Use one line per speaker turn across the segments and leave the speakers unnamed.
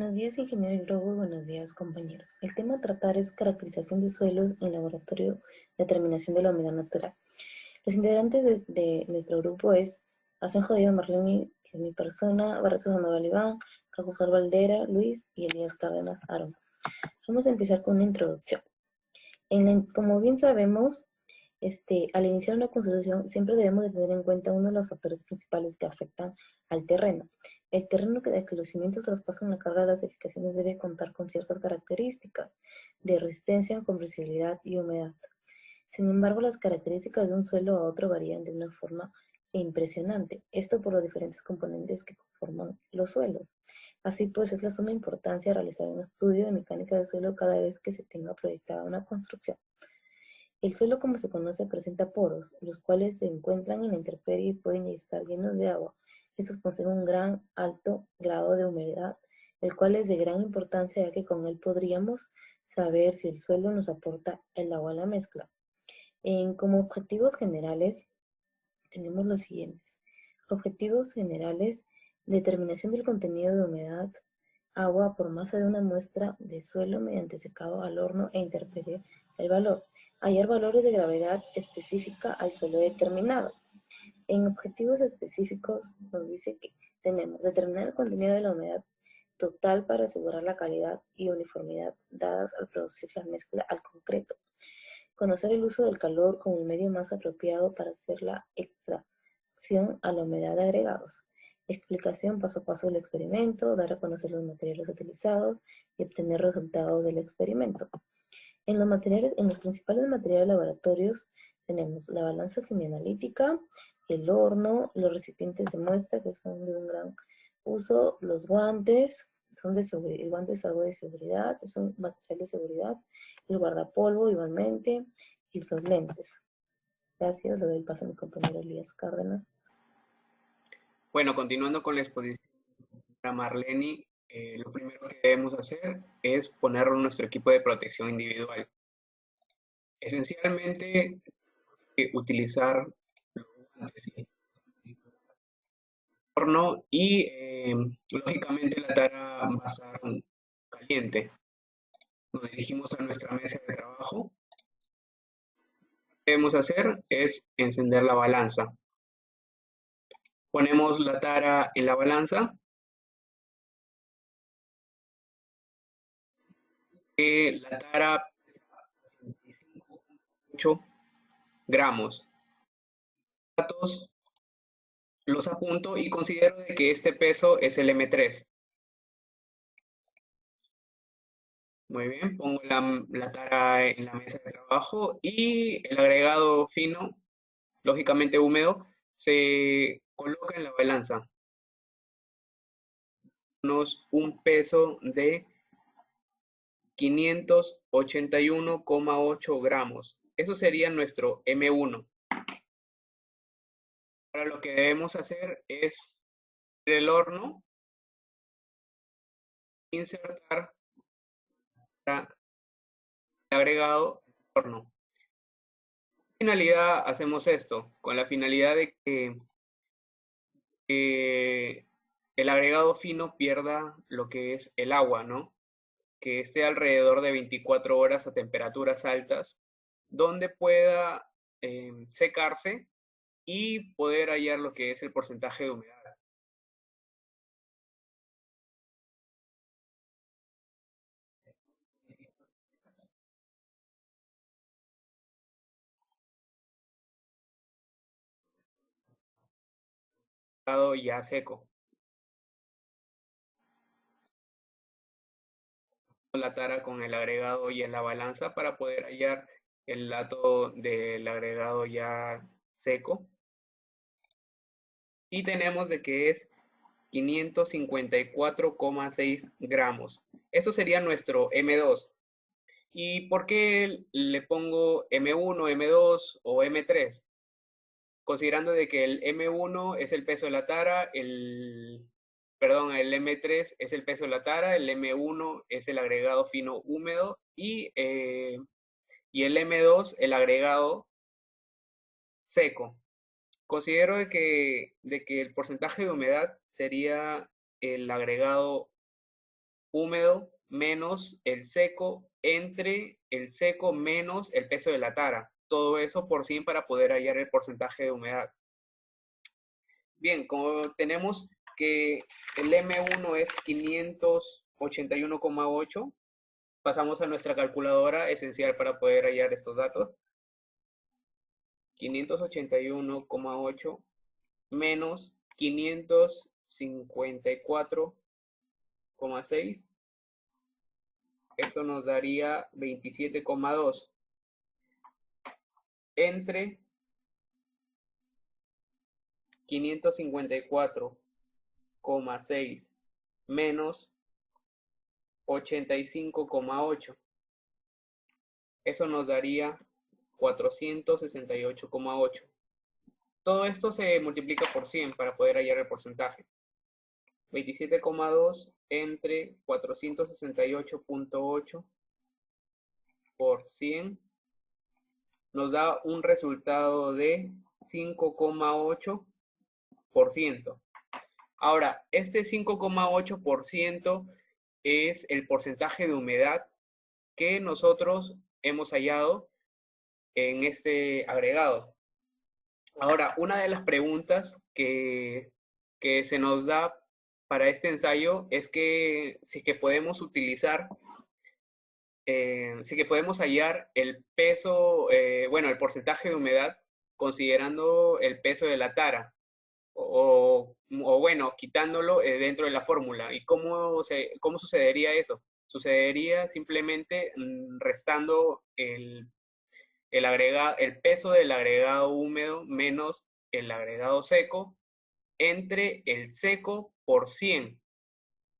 Buenos días, ingeniero Grobo. Buenos días, compañeros. El tema a tratar es caracterización de suelos en laboratorio, determinación de la humedad natural. Los integrantes de nuestro grupo es Asenjo Díaz Marleni, que es mi persona, Barreto Sandoval Iván, Cacujar Valdera, Luis y Elías Cárdenas Aaron. Vamos a empezar con una introducción. Como bien sabemos, al iniciar una construcción siempre debemos de tener en cuenta uno de los factores principales que afectan al terreno. El terreno de que los cimientos traspasan la carga de las edificaciones debe contar con ciertas características de resistencia, compresibilidad y humedad. Sin embargo, las características de un suelo a otro varían de una forma impresionante. Esto por los diferentes componentes que conforman los suelos. Así pues, es la suma importancia realizar un estudio de mecánica del suelo cada vez que se tenga proyectada una construcción. El suelo, como se conoce, presenta poros, los cuales se encuentran en la intemperie y pueden estar llenos de agua. Estos poseen un gran alto grado de humedad, el cual es de gran importancia ya que con él podríamos saber si el suelo nos aporta el agua a la mezcla. Como objetivos generales tenemos los siguientes. Objetivos generales: determinación del contenido de humedad, agua por masa de una muestra de suelo mediante secado al horno e interpretar el valor. Hallar valores de gravedad específica al suelo determinado. En objetivos específicos nos dice que tenemos determinar el contenido de la humedad total para asegurar la calidad y uniformidad dadas al producir la mezcla al concreto. Conocer el uso del calor como el medio más apropiado para hacer la extracción a la humedad de agregados. Explicación paso a paso del experimento, dar a conocer los materiales utilizados y obtener resultados del experimento. En los principales materiales laboratorios tenemos la balanza semianalítica, el horno, los recipientes de muestra que son de un gran uso, los guantes, son de seguridad, guantes algo de seguridad, es un material de seguridad, el guardapolvo igualmente, y los lentes. Gracias, le doy el paso a mi compañero Elías Cárdenas.
Bueno, continuando con la exposición para Marleni, lo primero que debemos hacer es ponerlo en nuestro equipo de protección individual. Esencialmente, utilizar los guantes y horno y, lógicamente, la tara va a estar caliente. Nos dirigimos a nuestra mesa de trabajo. Lo que debemos hacer es encender la balanza. Ponemos la tara en la balanza. La tara pesa 25,8 gramos. Datos los apunto y considero de que este peso es el M3. Muy bien, pongo la tara en la mesa de trabajo y el agregado fino, lógicamente húmedo, se coloca en la balanza. Un peso de 581,8 gramos. Eso sería nuestro M1. Ahora lo que debemos hacer es el horno, insertar el agregado al horno. Finalidad hacemos esto? Con la finalidad de que el agregado fino pierda lo que es el agua, ¿no? Que esté alrededor de 24 horas a temperaturas altas, donde pueda secarse y poder hallar lo que es el porcentaje de humedad. Ya seco. La tara con el agregado y en la balanza para poder hallar el dato del agregado ya seco. Y tenemos de que es 554,6 gramos. Eso sería nuestro M2. ¿Y por qué le pongo M1, M2 o M3? Considerando de que el M1 es el peso de la tara, el M3 es el peso de la tara, el M1 es el agregado fino húmedo y el M2 el agregado seco. Considero de que el porcentaje de humedad sería el agregado húmedo menos el seco, entre el seco menos el peso de la tara. Todo eso por 100 para poder hallar el porcentaje de humedad. Bien, como tenemos que el M1 es 581,8, pasamos a nuestra calculadora esencial para poder hallar estos datos. 581,8 menos 554,6. Eso nos daría 27,2 entre 554,6 menos 85,8. Eso nos daría 468,8. Todo esto se multiplica por 100 para poder hallar el porcentaje. 27,2 entre 468,8 por 100 nos da un resultado de 5,8%. Ahora, este 5,8% es el porcentaje de humedad que nosotros hemos hallado en este agregado. Ahora, una de las preguntas que se nos da para este ensayo es que si que podemos utilizar, si que podemos hallar el peso, bueno, el porcentaje de humedad considerando el peso de la tara o bueno, quitándolo dentro de la fórmula. ¿Y cómo sucedería eso? Sucedería simplemente restando el peso del agregado húmedo menos el agregado seco entre el seco por 100.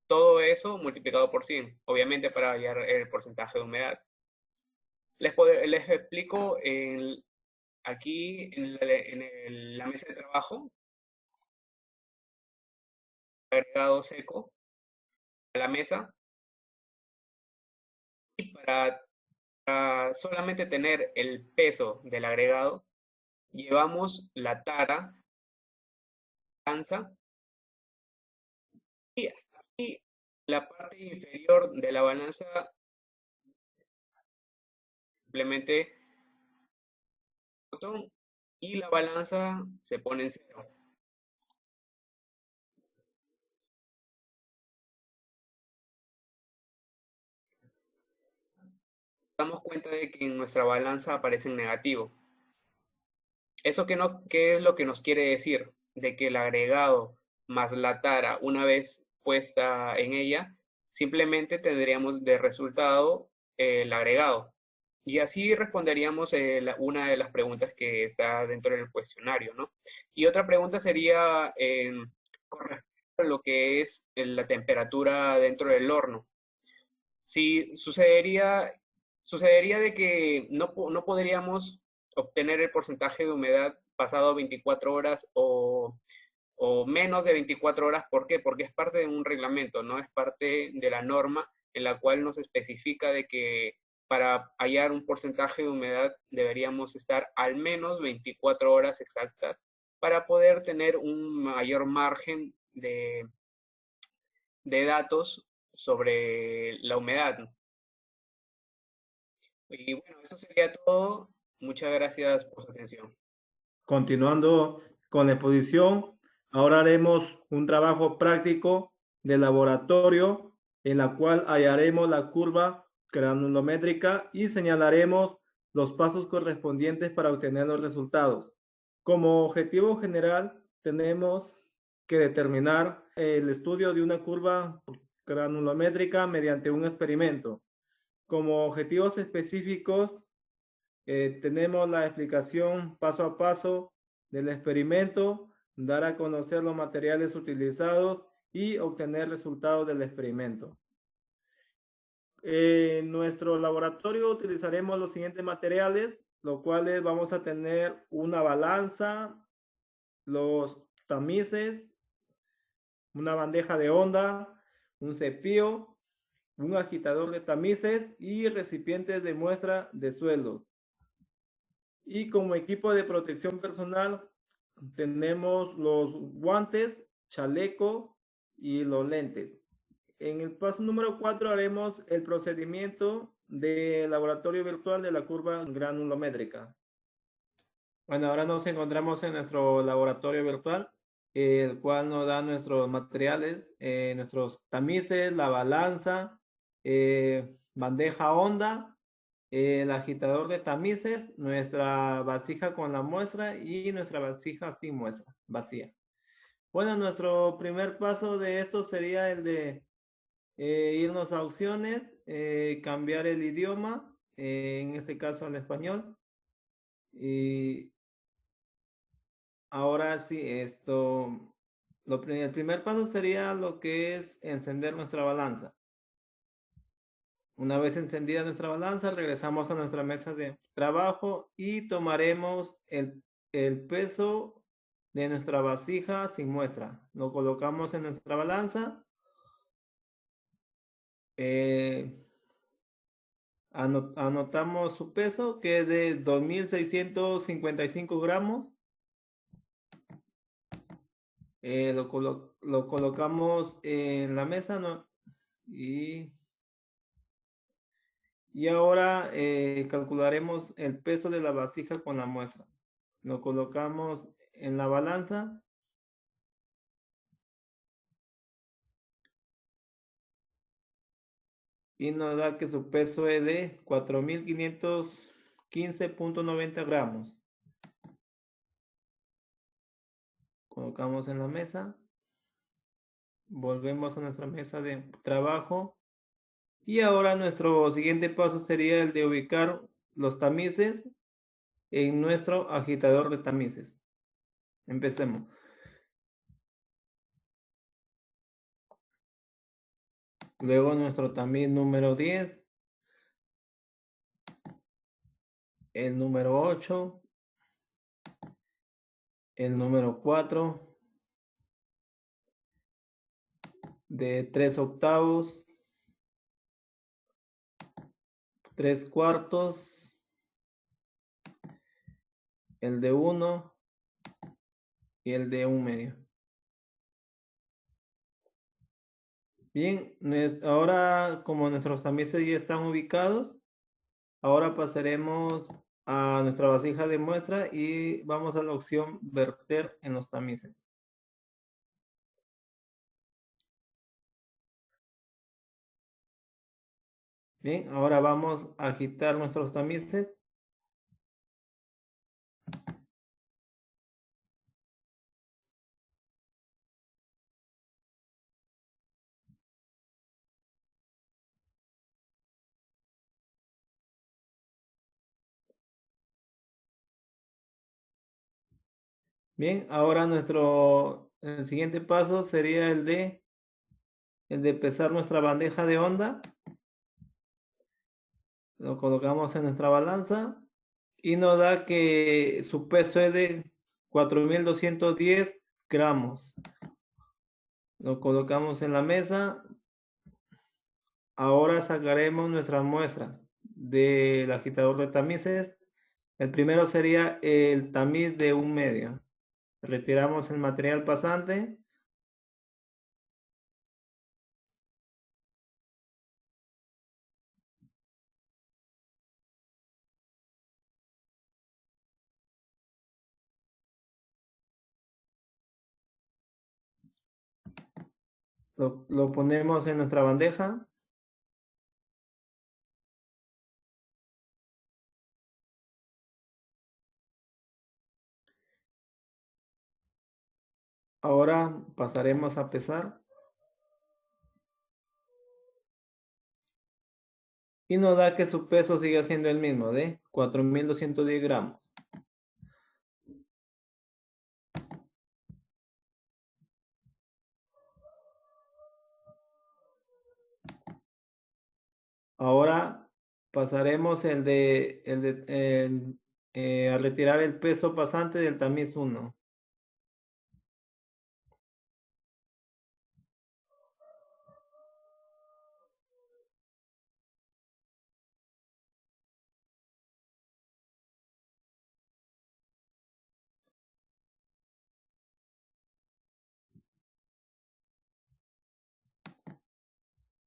Todo eso multiplicado por 100, obviamente para hallar el porcentaje de humedad. Les explico aquí en la mesa de trabajo, agregado seco a la mesa, y para solamente tener el peso del agregado, llevamos la tara, balanza, y aquí la parte inferior de la balanza simplemente botón y la balanza se pone en cero. Damos cuenta de que en nuestra balanza aparece en negativo. ¿Eso qué es lo que nos quiere decir? De que el agregado más la tara, una vez puesta en ella, simplemente tendríamos de resultado el agregado. Y así responderíamos una de las preguntas que está dentro del cuestionario, ¿no? Y otra pregunta sería con respecto a lo que es la temperatura dentro del horno. Si sucedería de que no podríamos obtener el porcentaje de humedad pasado 24 horas o menos de 24 horas. ¿Por qué? Porque es parte de un reglamento, no es parte de la norma en la cual nos especifica de que para hallar un porcentaje de humedad deberíamos estar al menos 24 horas exactas para poder tener un mayor margen de datos sobre la humedad. Y bueno, eso sería todo. Muchas gracias por su atención.
Continuando con la exposición, ahora haremos un trabajo práctico de laboratorio en la cual hallaremos la curva granulométrica y señalaremos los pasos correspondientes para obtener los resultados. Como objetivo general, tenemos que determinar el estudio de una curva granulométrica mediante un experimento. Como objetivos específicos, tenemos la explicación paso a paso del experimento, dar a conocer los materiales utilizados y obtener resultados del experimento. En nuestro laboratorio utilizaremos los siguientes materiales, los cuales vamos a tener una balanza, los tamices, una bandeja de onda, un cepillo, un agitador de tamices y recipientes de muestra de suelos. Y como equipo de protección personal tenemos los guantes, chaleco y los lentes. En el paso número 4 haremos el procedimiento de laboratorio virtual de la curva granulométrica. Bueno, ahora nos encontramos en nuestro laboratorio virtual, el cual nos da nuestros materiales, nuestros tamices, la balanza, bandeja honda, el agitador de tamices, nuestra vasija con la muestra y nuestra vasija sin muestra, vacía. Bueno, nuestro primer paso de esto sería el de irnos a opciones, cambiar el idioma, en este caso al español. Y ahora sí, el primer paso sería lo que es encender nuestra balanza. Una vez encendida nuestra balanza, regresamos a nuestra mesa de trabajo y tomaremos el peso de nuestra vasija sin muestra. Lo colocamos en nuestra balanza. Anotamos su peso, que es de 2.655 gramos. Lo colocamos en la mesa, ¿no? Y ahora calcularemos el peso de la vasija con la muestra. Lo colocamos en la balanza. Y nos da que su peso es de 4.515.90 gramos. Colocamos en la mesa. Volvemos a nuestra mesa de trabajo. Y ahora nuestro siguiente paso sería el de ubicar los tamices en nuestro agitador de tamices. Empecemos. Luego nuestro tamiz número 10, el número 8, el número 4, de 3 octavos, 3 cuartos, el de 1 y el de 1/2. Bien, ahora como nuestros tamices ya están ubicados, ahora pasaremos a nuestra vasija de muestra y vamos a la opción verter en los tamices. Bien, ahora vamos a agitar nuestros tamices. Bien, ahora el siguiente paso sería el de pesar nuestra bandeja de onda. Lo colocamos en nuestra balanza y nos da que su peso es de 4.210 gramos. Lo colocamos en la mesa. Ahora sacaremos nuestras muestras del agitador de tamices. El primero sería el tamiz de 1/2. Retiramos el material pasante. Lo ponemos en nuestra bandeja. Ahora pasaremos a pesar. Y nos da que su peso sigue siendo el mismo, de 4.210 gramos. Ahora pasaremos a retirar el peso pasante del tamiz 1.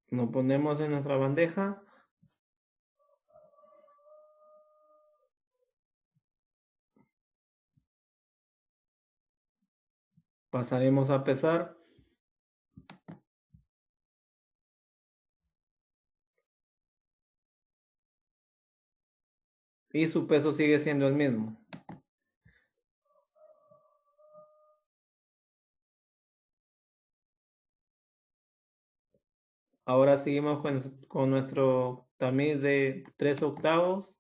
Lo ponemos en nuestra bandeja. Pasaremos a pesar. Y su peso sigue siendo el mismo. Ahora seguimos con nuestro tamiz de 3/8.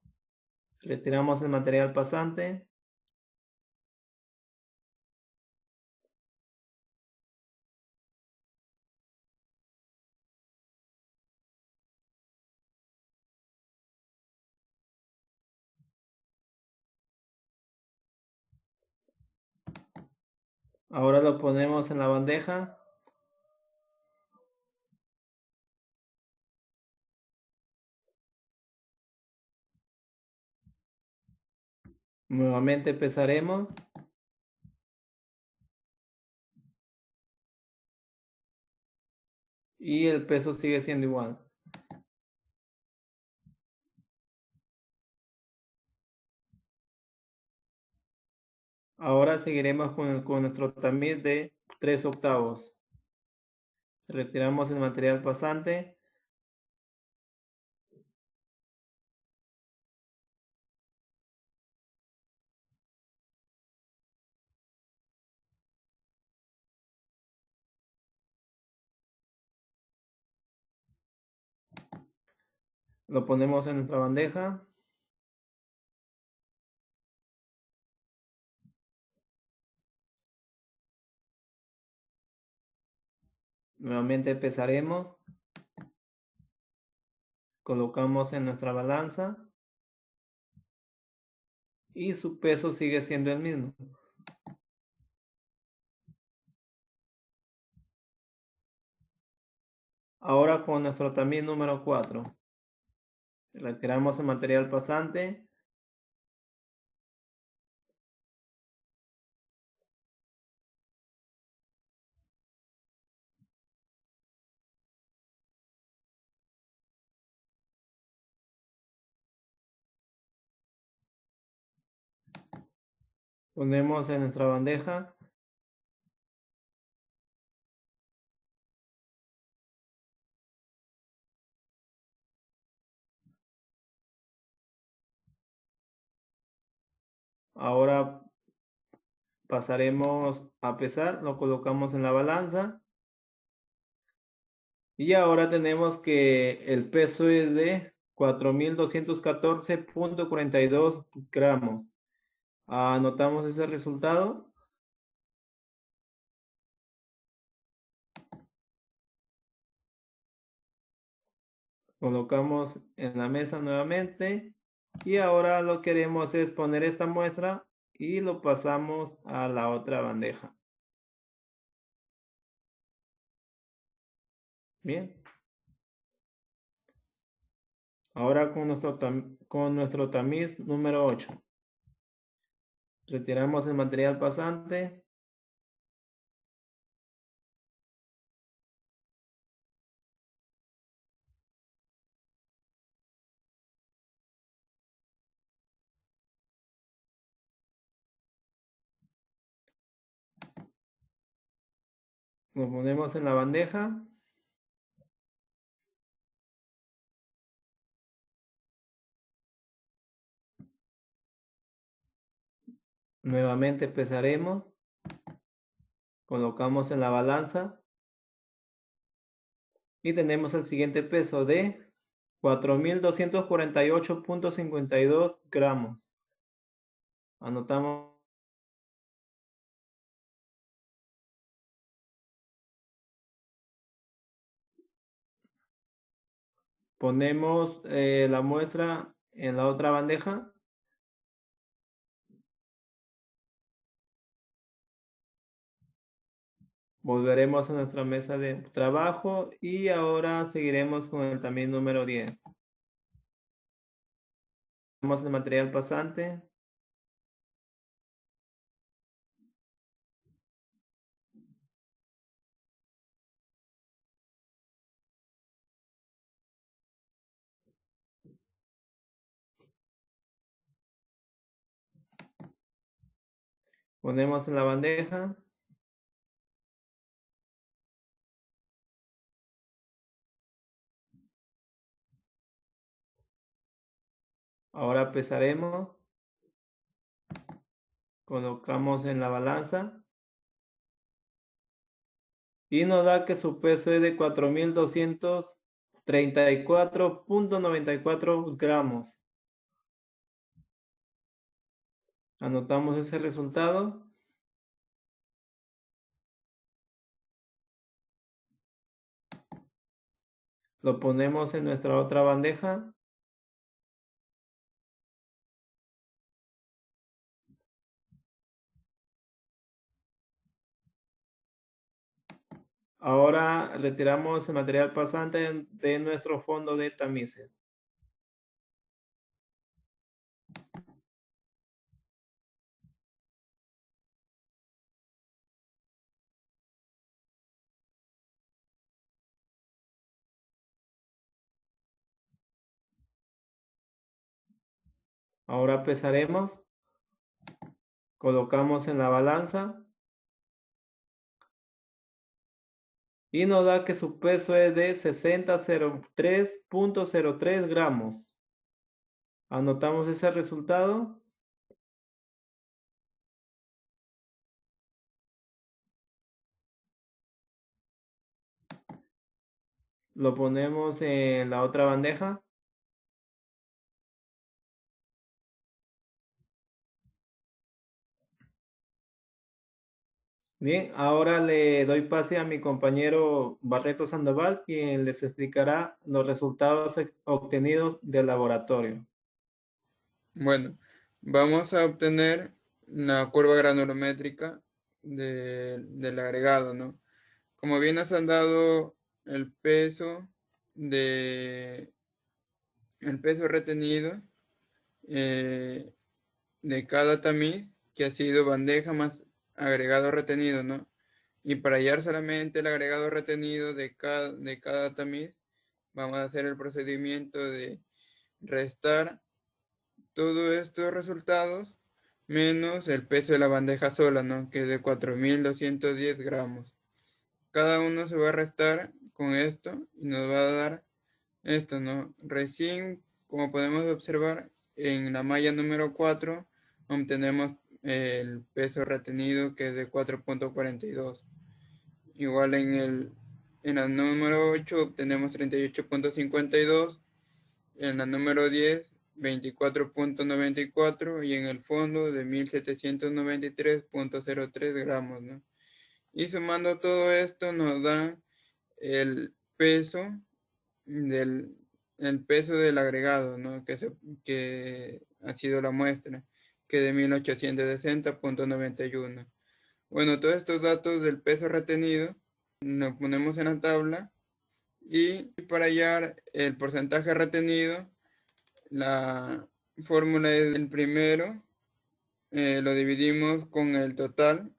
Retiramos el material pasante. Ahora lo ponemos en la bandeja. Nuevamente pesaremos. Y el peso sigue siendo igual. Ahora seguiremos con nuestro tamiz de 3/8. Retiramos el material pasante. Lo ponemos en nuestra bandeja. Nuevamente pesaremos. Colocamos en nuestra balanza. Y su peso sigue siendo el mismo. Ahora con nuestro tamiz número 4. Retiramos el material pasante. Ponemos en nuestra bandeja. Ahora pasaremos a pesar, lo colocamos en la balanza. Y ahora tenemos que el peso es de 4.214.42 gramos. Anotamos ese resultado. Colocamos en la mesa nuevamente. Y ahora lo que queremos es poner esta muestra y lo pasamos a la otra bandeja. Bien. Ahora con nuestro tamiz número 8. Retiramos el material pasante. Lo ponemos en la bandeja. Nuevamente pesaremos. Colocamos en la balanza. Y tenemos el siguiente peso de 4.248.52 gramos. Anotamos. Ponemos la muestra en la otra bandeja. Volveremos a nuestra mesa de trabajo y ahora seguiremos con el tamiz número 10. Tenemos el material pasante. Ponemos en la bandeja. Ahora pesaremos. Colocamos en la balanza. Y nos da que su peso es de 4.234.94 gramos. Anotamos ese resultado. Lo ponemos en nuestra otra bandeja. Ahora retiramos el material pasante de nuestro fondo de tamices. Ahora pesaremos. Colocamos en la balanza. Y nos da que su peso es de 6003.03 gramos. Anotamos ese resultado. Lo ponemos en la otra bandeja. Bien, ahora le doy pase a mi compañero Barreto Sandoval, quien les explicará los resultados obtenidos del laboratorio.
Bueno, vamos a obtener la curva granulométrica del agregado, ¿no? Como bien nos han dado el peso retenido de cada tamiz, que ha sido bandeja más agregado retenido, ¿no? Y para hallar solamente el agregado retenido de cada tamiz, vamos a hacer el procedimiento de restar todos estos resultados menos el peso de la bandeja sola, ¿no? Que es de 4.210 gramos. Cada uno se va a restar con esto y nos va a dar esto, ¿no? Recién, como podemos observar, en la malla número 4 obtenemos el peso retenido, que es de 4.42. Igual en la número 8 obtenemos 38.52, en la número 10 24.94 y en el fondo de 1.793.03 gramos, ¿no? Y sumando todo esto nos da el peso el peso del agregado, ¿no? Que ha sido la muestra, que de 1860.91. Bueno, todos estos datos del peso retenido nos ponemos en la tabla y para hallar el porcentaje retenido, la fórmula es el primero, lo dividimos con el total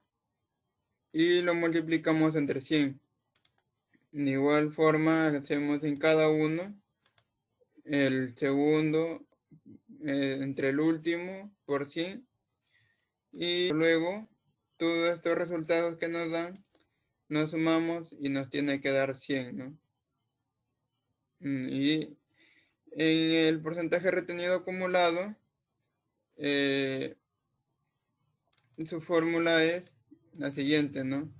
y lo multiplicamos entre 100. De igual forma hacemos en cada uno el segundo entre el último por 100 y luego todos estos resultados que nos dan nos sumamos y nos tiene que dar 100, ¿no? Y en el porcentaje retenido acumulado, su fórmula es la siguiente, ¿no?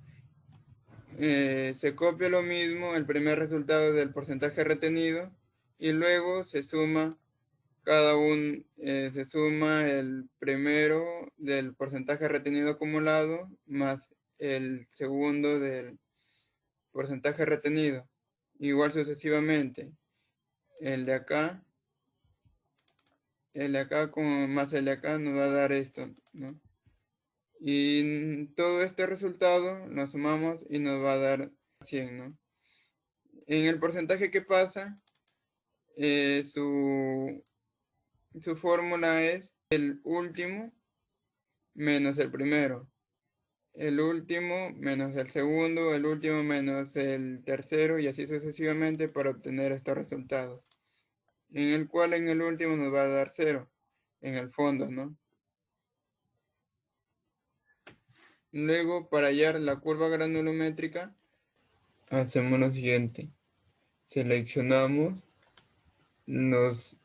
Se copia lo mismo, el primer resultado del porcentaje retenido, y luego se suma se suma el primero del porcentaje retenido acumulado más el segundo del porcentaje retenido. Igual sucesivamente. El de acá más el de acá nos va a dar esto, ¿no? Y todo este resultado lo sumamos y nos va a dar 100, ¿no? En el porcentaje que pasa, su fórmula es el último menos el primero, el último menos el segundo, el último menos el tercero y así sucesivamente para obtener estos resultados. En el cual en el último nos va a dar 0 en el fondo, ¿no? Luego, para hallar la curva granulométrica, hacemos lo siguiente. Seleccionamos las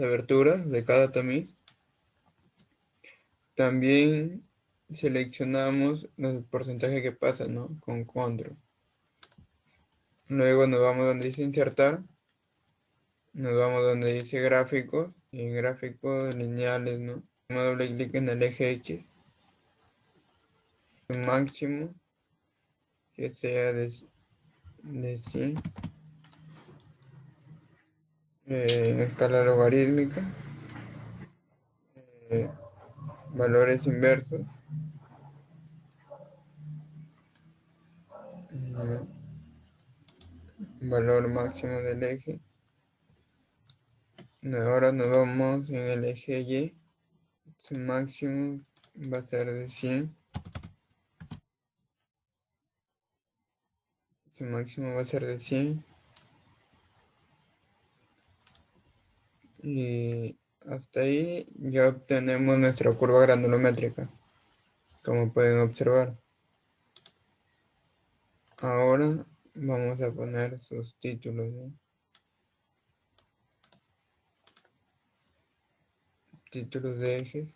aberturas de cada tamiz. También seleccionamos el porcentaje que pasa, ¿no? Con control. Luego nos vamos donde dice insertar. Nos vamos donde dice gráficos. Y gráficos lineales, ¿no? Damos doble clic en el eje X. Un máximo que sea de 100. En escala logarítmica. Valores inversos. Valor máximo del eje. Ahora nos vamos en el eje Y. Su máximo va a ser de 100. Su máximo va a ser de 100. Y hasta ahí ya obtenemos nuestra curva granulométrica, como pueden observar. Ahora vamos a poner sus títulos, ¿no? Títulos de eje.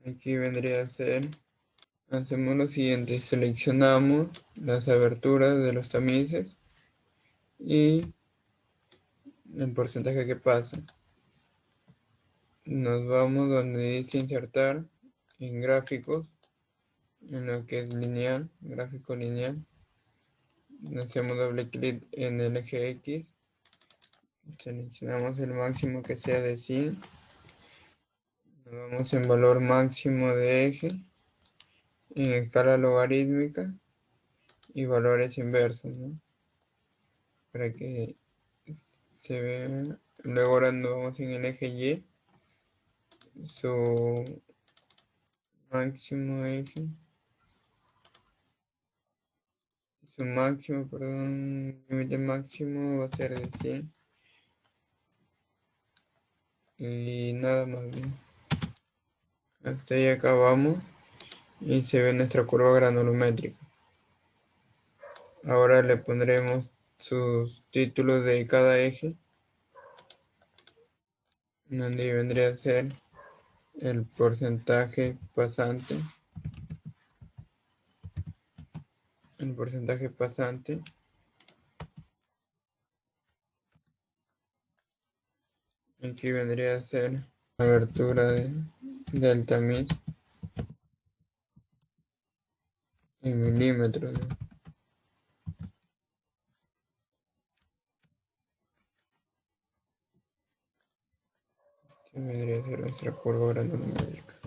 Aquí vendría a ser, hacemos lo siguiente, seleccionamos las aberturas de los tamices y el porcentaje que pasa. Nos vamos donde dice insertar en gráficos, en lo que es lineal, gráfico lineal. Hacemos doble clic en el eje X. Seleccionamos el máximo que sea de 100. Nos vamos en valor máximo de eje, en escala logarítmica y valores inversos, ¿no? Para que se vea. Luego ahora nos vamos en el eje Y, su máximo eje, su máximo, perdón, límite máximo va a ser de 100. Y nada más, ¿no? Hasta ahí acabamos y se ve nuestra curva granulométrica. Ahora le pondremos sus títulos de cada eje, donde vendría a ser el porcentaje pasante. El porcentaje pasante. Aquí vendría a ser la abertura del tamiz en milímetros, ¿no? Aquí vendría a ser nuestra curva granulométrica.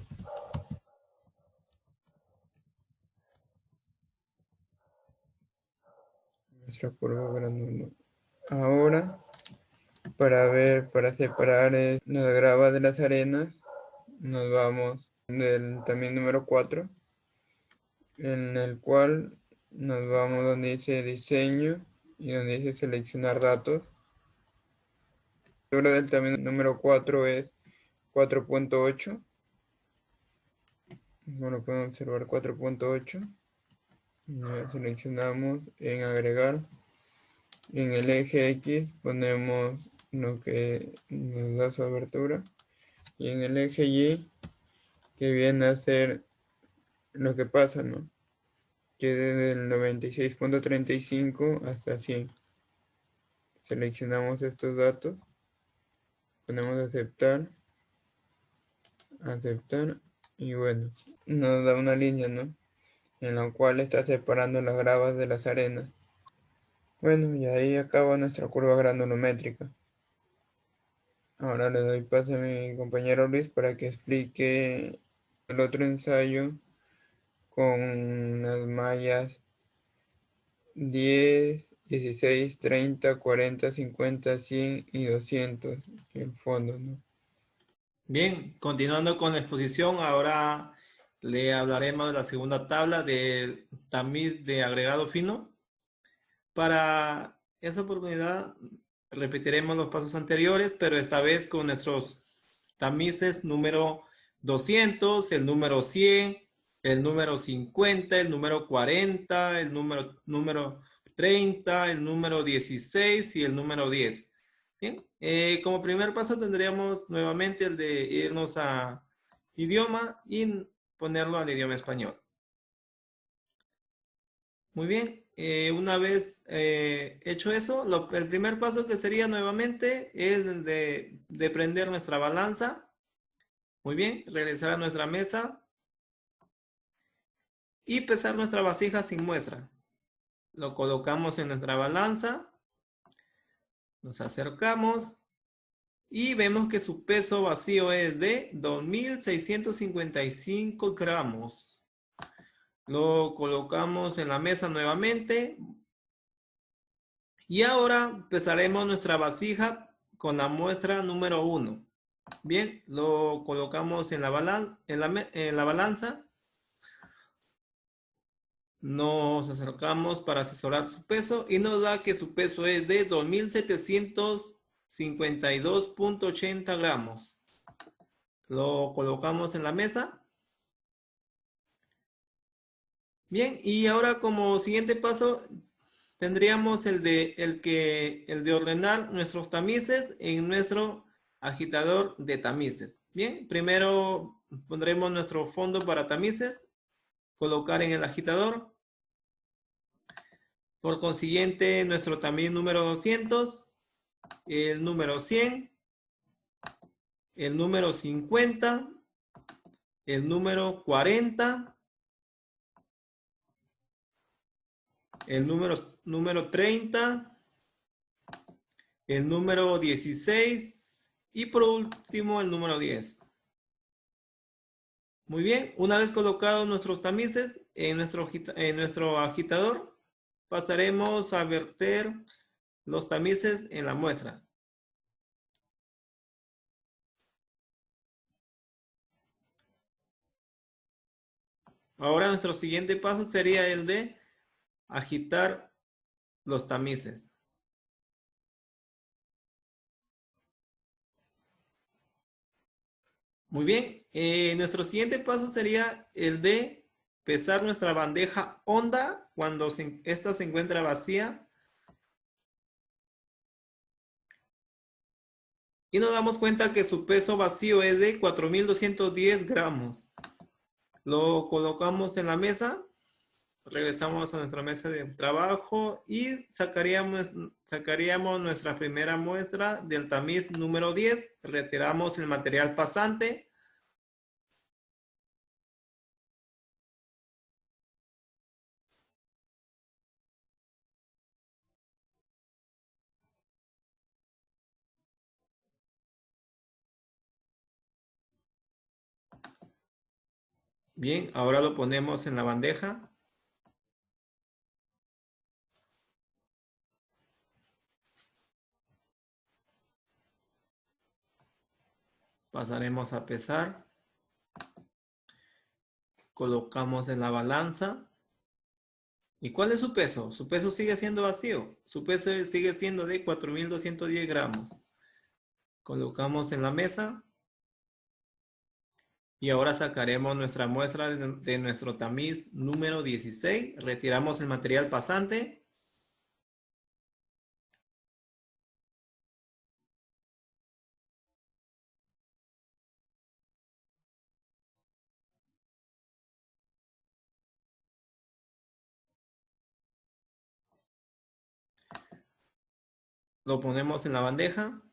Nuestra curva granulométrica. Ahora, para separar las gravas de las arenas, nos vamos del tamiz número 4, en el cual nos vamos donde dice diseño y donde dice seleccionar datos. La altura del tamiz número 4 es 4.8. Bueno, pueden observar 4.8. Seleccionamos en agregar. En el eje X ponemos lo que nos da su abertura. Y en el eje Y, que viene a ser lo que pasa, ¿no? Que desde el 96.35 hasta 100. Seleccionamos estos datos. Ponemos aceptar. Aceptar. Y bueno, nos da una línea, ¿no? En la cual está separando las gravas de las arenas. Bueno, y ahí acaba nuestra curva granulométrica. Ahora le doy paso a mi compañero Luis para que explique el otro ensayo con las mallas 10, 16, 30, 40, 50, 100 y 200 en fondo, ¿no?
Bien, continuando con la exposición, ahora le hablaremos de la segunda tabla del tamiz de agregado fino. Para esa oportunidad repetiremos los pasos anteriores, pero esta vez con nuestros tamices número 200, el número 100 el número 50, el número 40, el número 30, el número 16 y el número 10. Bien, como primer paso tendríamos nuevamente el de irnos a idioma y ponerlo al idioma español. Muy bien, una vez hecho eso, el primer paso que sería nuevamente es el de prender nuestra balanza. Muy bien, regresar a nuestra mesa y pesar nuestra vasija sin muestra. Lo colocamos en nuestra balanza, nos acercamos y vemos que su peso vacío es de 2.655 gramos. Lo colocamos en la mesa nuevamente y ahora pesaremos nuestra vasija con la muestra número 1. Bien, lo colocamos en la balanza. Nos acercamos para asesorar su peso y nos da que su peso es de 2.752.80 gramos. Lo colocamos en la mesa. Bien, y ahora como siguiente paso tendríamos el de ordenar nuestros tamices en nuestro agitador de tamices. Bien, primero pondremos nuestro fondo para tamices, colocar en el agitador. Por consiguiente, nuestro tamiz número 200, el número 100, el número 50, el número 40, el número 30, el número 16 y por último el número 10. Muy bien, una vez colocados nuestros tamices en nuestro agitador, pasaremos a verter los tamices en la muestra. Ahora nuestro siguiente paso sería el de agitar los tamices. Muy bien, nuestro siguiente paso sería el de pesar nuestra bandeja honda cuando esta se encuentra vacía. Y nos damos cuenta que su peso vacío es de 4.210 gramos. Lo colocamos en la mesa, regresamos a nuestra mesa de trabajo y sacaríamos nuestra primera muestra del tamiz número 10. Retiramos el material pasante. Bien, ahora lo ponemos en la bandeja. Pasaremos a pesar. Colocamos en la balanza. ¿Y cuál es su peso? Su peso sigue siendo vacío. Su peso sigue siendo de 4.210 gramos. Colocamos en la mesa. Y ahora sacaremos nuestra muestra de nuestro tamiz número 16. Retiramos el material pasante. Lo ponemos en la bandeja.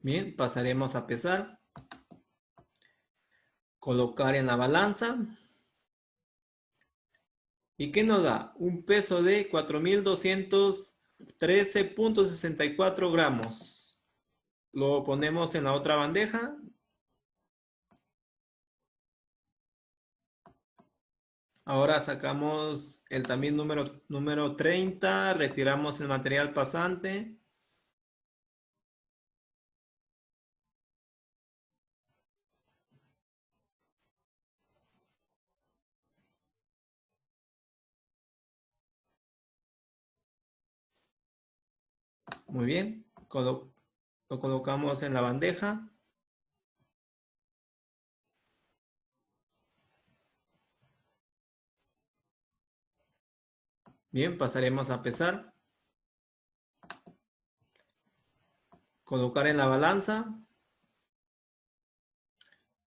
Bien, pasaremos a pesar. Colocar en la balanza. ¿Y qué nos da? Un peso de 4.213.64 gramos. Lo ponemos en la otra bandeja. Ahora sacamos el tamiz número 30, retiramos el material pasante. Muy bien. Lo colocamos en la bandeja. Bien, pasaremos a pesar. Colocar en la balanza.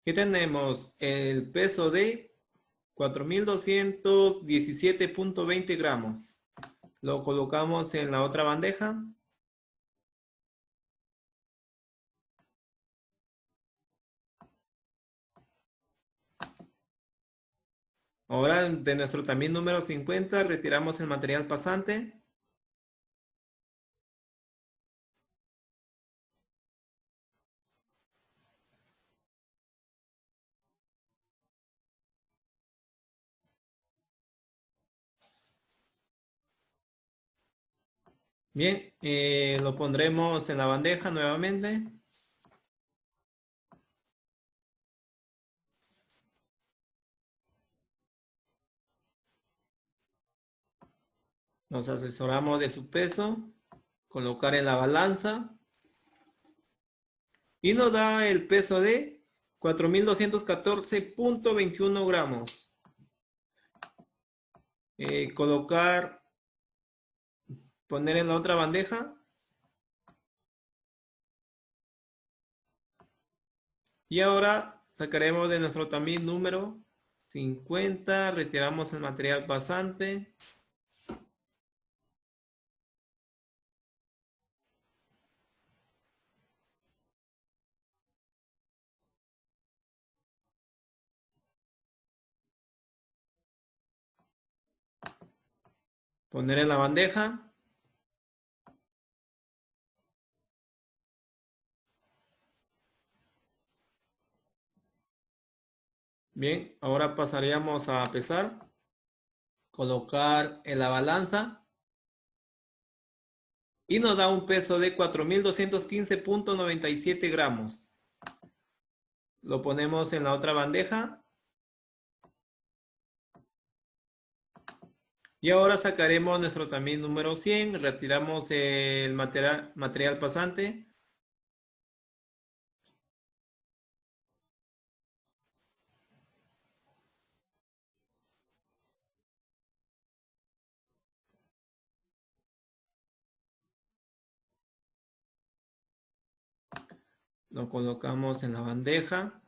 ¿Qué tenemos? El peso de 4.217.20 gramos. Lo colocamos en la otra bandeja. Ahora de nuestro también número 50 retiramos el material pasante. Bien, lo pondremos en la bandeja nuevamente. Nos asesoramos de su peso. Colocar en la balanza. Y nos da el peso de 4.214.21 gramos. Poner en la otra bandeja. Y ahora sacaremos de nuestro tamiz número 50, retiramos el material pasante. Poner en la bandeja. Bien, ahora pasaríamos a pesar. Colocar en la balanza. Y nos da un peso de 4.215.97 gramos. Lo ponemos en la otra bandeja. Y ahora sacaremos nuestro tamiz número 100. Retiramos el material pasante. Lo colocamos en la bandeja.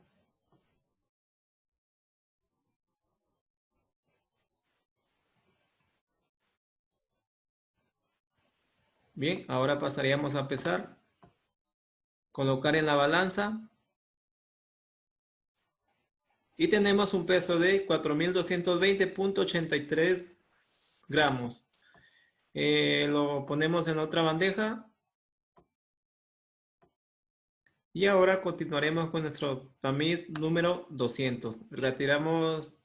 Bien, ahora pasaríamos a pesar. Colocar en la balanza. Y tenemos un peso de 4.220.83 gramos. Lo ponemos en otra bandeja. Y ahora continuaremos con nuestro tamiz número 200. Retiramos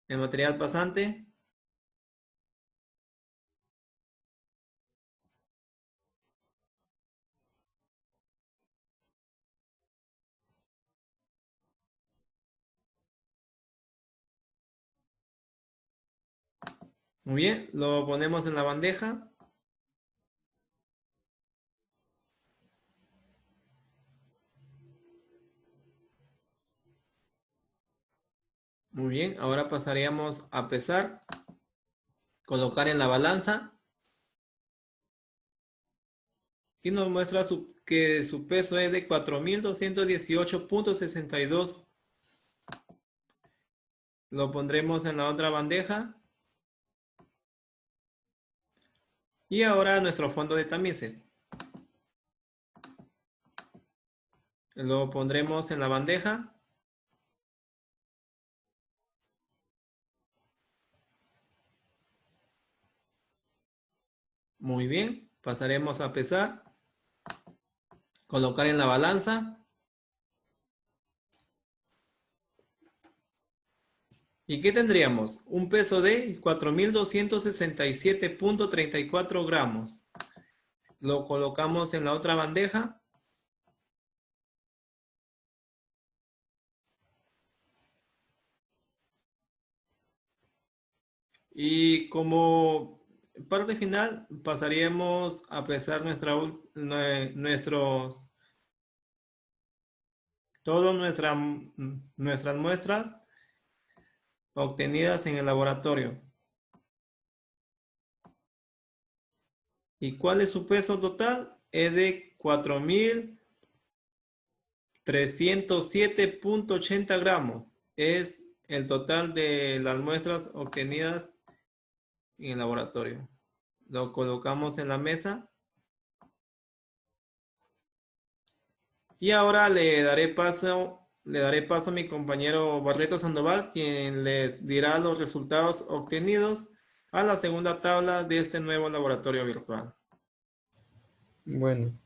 el material pasante. Muy bien, lo ponemos en la bandeja. Muy bien, ahora pasaríamos a pesar. Colocar en la balanza. Y nos muestra que su peso es de 4.218.62. Lo pondremos en la otra bandeja. Y ahora nuestro fondo de tamices. Lo pondremos en la bandeja. Muy bien, pasaremos a pesar. Colocar en la balanza. ¿Y qué tendríamos? Un peso de 4.267.34 gramos. Lo colocamos en la otra bandeja. Y como parte final pasaríamos a pesar todas nuestras muestras obtenidas en el laboratorio. ¿Y cuál es su peso total? Es de 4.307.80 gramos. Es el total de las muestras obtenidas en el laboratorio. Lo colocamos en la mesa. Y ahora le daré paso a mi compañero Barreto Sandoval, quien les dirá los resultados obtenidos a la segunda tabla de este nuevo laboratorio virtual.
Bueno,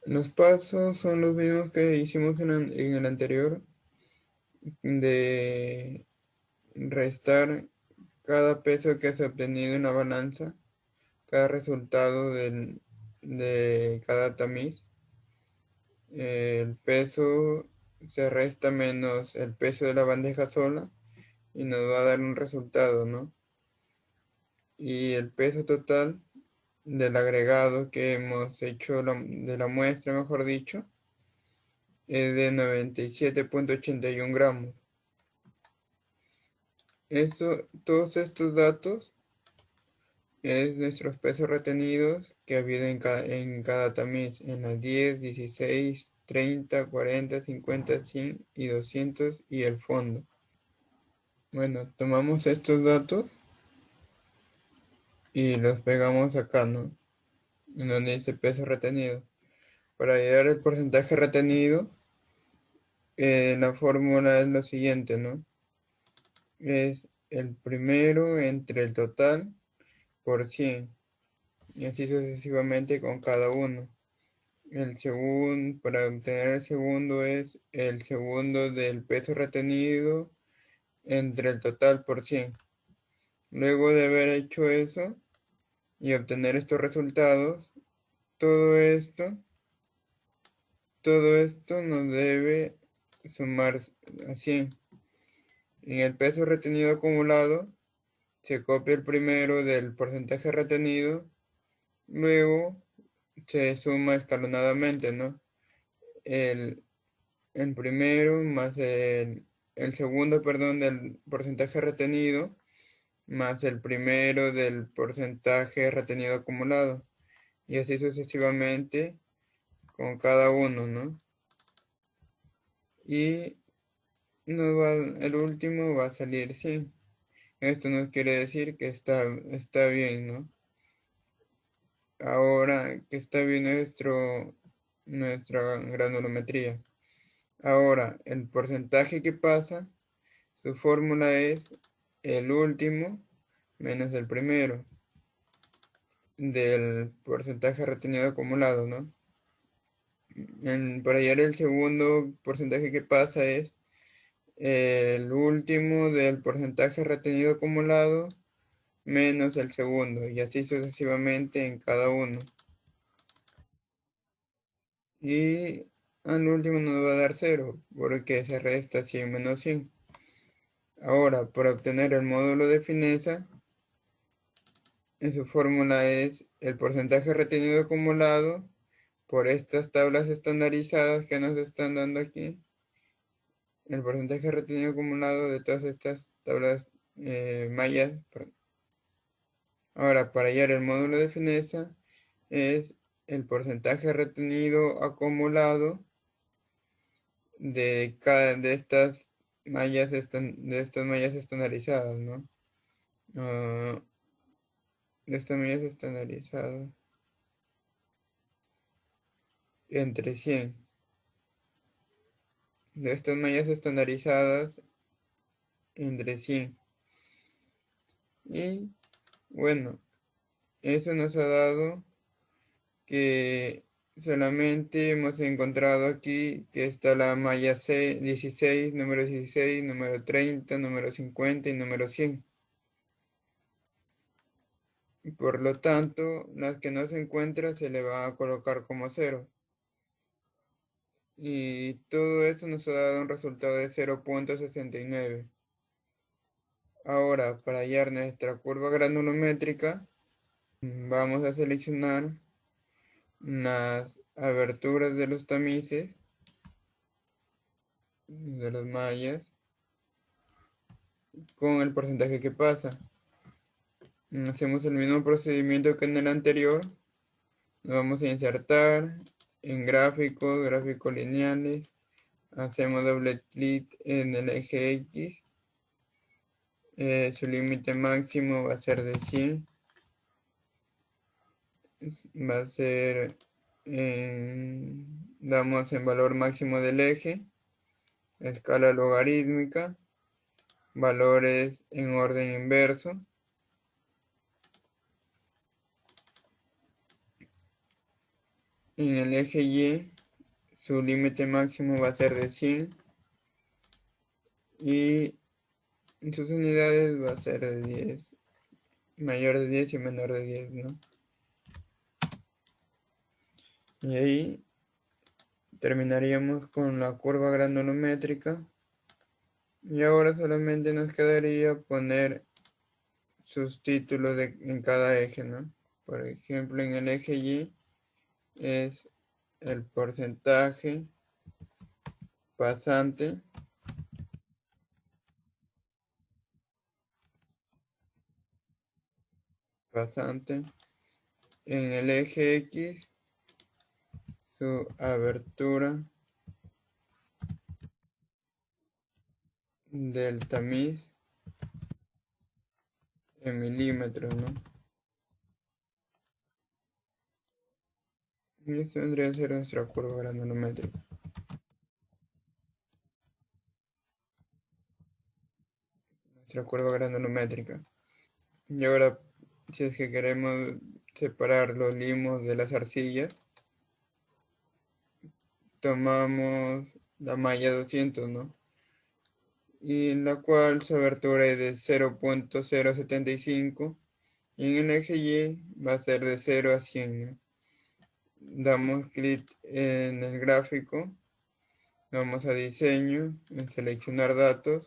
los pasos son los mismos que hicimos en el anterior, de restar cada peso que se ha obtenido en la balanza, cada resultado de cada tamiz. El peso se resta menos el peso de la bandeja sola y nos va a dar un resultado, ¿no? Y el peso total del agregado que hemos hecho de la muestra, mejor dicho, es de 97.81 gramos. Todos estos datos es nuestros pesos retenidos que ha habido en cada tamiz, en las 10, 16, 30, 40, 50, 100 y 200 y el fondo. Bueno, tomamos estos datos y los pegamos acá, ¿no? En donde dice peso retenido. Para hallar el porcentaje retenido, la fórmula es lo siguiente, ¿no? Es el primero entre el total por 100. Y así sucesivamente con cada uno. Para obtener el segundo es el segundo del peso retenido entre el total por 100. Luego de haber hecho eso y obtener estos resultados, todo esto nos debe sumar a 100. En el peso retenido acumulado se copia el primero del porcentaje retenido, luego se suma escalonadamente, ¿no? El primero más el segundo, perdón, del porcentaje retenido, más el primero del porcentaje retenido acumulado. Y así sucesivamente con cada uno, ¿no? Y el último va a salir 100. Esto nos quiere decir que está bien, ¿no? Ahora que está bien nuestra granulometría. Ahora, el porcentaje que pasa, su fórmula es el último menos el primero del porcentaje retenido acumulado, ¿no? Para hallar el segundo porcentaje que pasa es el último del porcentaje retenido acumulado menos el segundo, y así sucesivamente en cada uno. Y al último nos va a dar 0, porque se resta 100 menos 100. Ahora, para obtener el módulo de fineza, en su fórmula es el porcentaje retenido acumulado por estas tablas estandarizadas que nos están dando aquí. El porcentaje retenido acumulado de todas estas tablas mallas. Ahora, para hallar el módulo de fineza, es el porcentaje retenido acumulado de estas mallas estandarizadas, ¿no? De estas mallas estandarizadas entre 100. De estas mallas estandarizadas entre 100. Y bueno, eso nos ha dado que solamente hemos encontrado aquí que está la malla 16, número 16, número 30, número 50 y número 100. Y por lo tanto, las que no se encuentran se le va a colocar como 0. Y todo eso nos ha dado un resultado de 0.69. Ahora, para hallar nuestra curva granulométrica, Vamos a seleccionar las aberturas de los tamices, de los mallas, con el porcentaje que pasa. Hacemos el mismo procedimiento que en el anterior. Lo vamos a insertar en gráficos, gráficos lineales. Hacemos doble clic en el eje X. Su límite máximo va a ser de 100. Va a ser, damos en valor máximo del eje, escala logarítmica, valores en orden inverso. En el eje Y, su límite máximo va a ser de 100 y en sus unidades va a ser de 10, mayor de 10 y menor de 10, ¿no? Y ahí terminaríamos con la curva granulométrica. Y ahora solamente nos quedaría poner sus títulos en cada eje, ¿no? Por ejemplo, en el eje Y es el porcentaje pasante en el eje X, su abertura del tamiz en milímetros, ¿no? Y esto vendría a ser nuestra curva granulométrica. Y ahora, si es que queremos separar los limos de las arcillas, tomamos la malla 200, ¿no? Y en la cual su abertura es de 0.075 y en el eje Y va a ser de 0 a 100, ¿no? Damos clic en el gráfico, vamos a diseño, en seleccionar datos,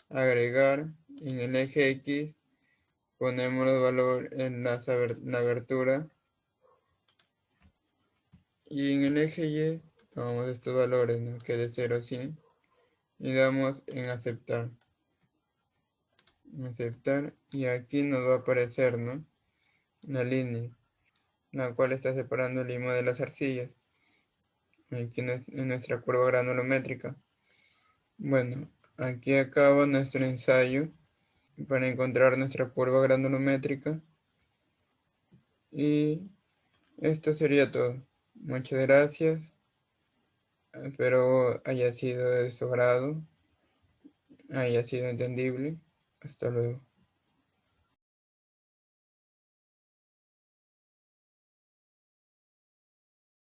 agregar, en el eje X ponemos los valores en la abertura y en el eje Y tomamos estos valores, ¿no? Que de 0 a 100 y damos en aceptar. Y aquí nos va a aparecer, ¿no? Una línea, la cual está separando el limo de las arcillas. Aquí en nuestra curva granulométrica. Bueno, aquí acaba nuestro ensayo para encontrar nuestra curva granulométrica. Y esto sería todo. Muchas gracias. Espero haya sido de su agrado, haya sido entendible. Hasta luego.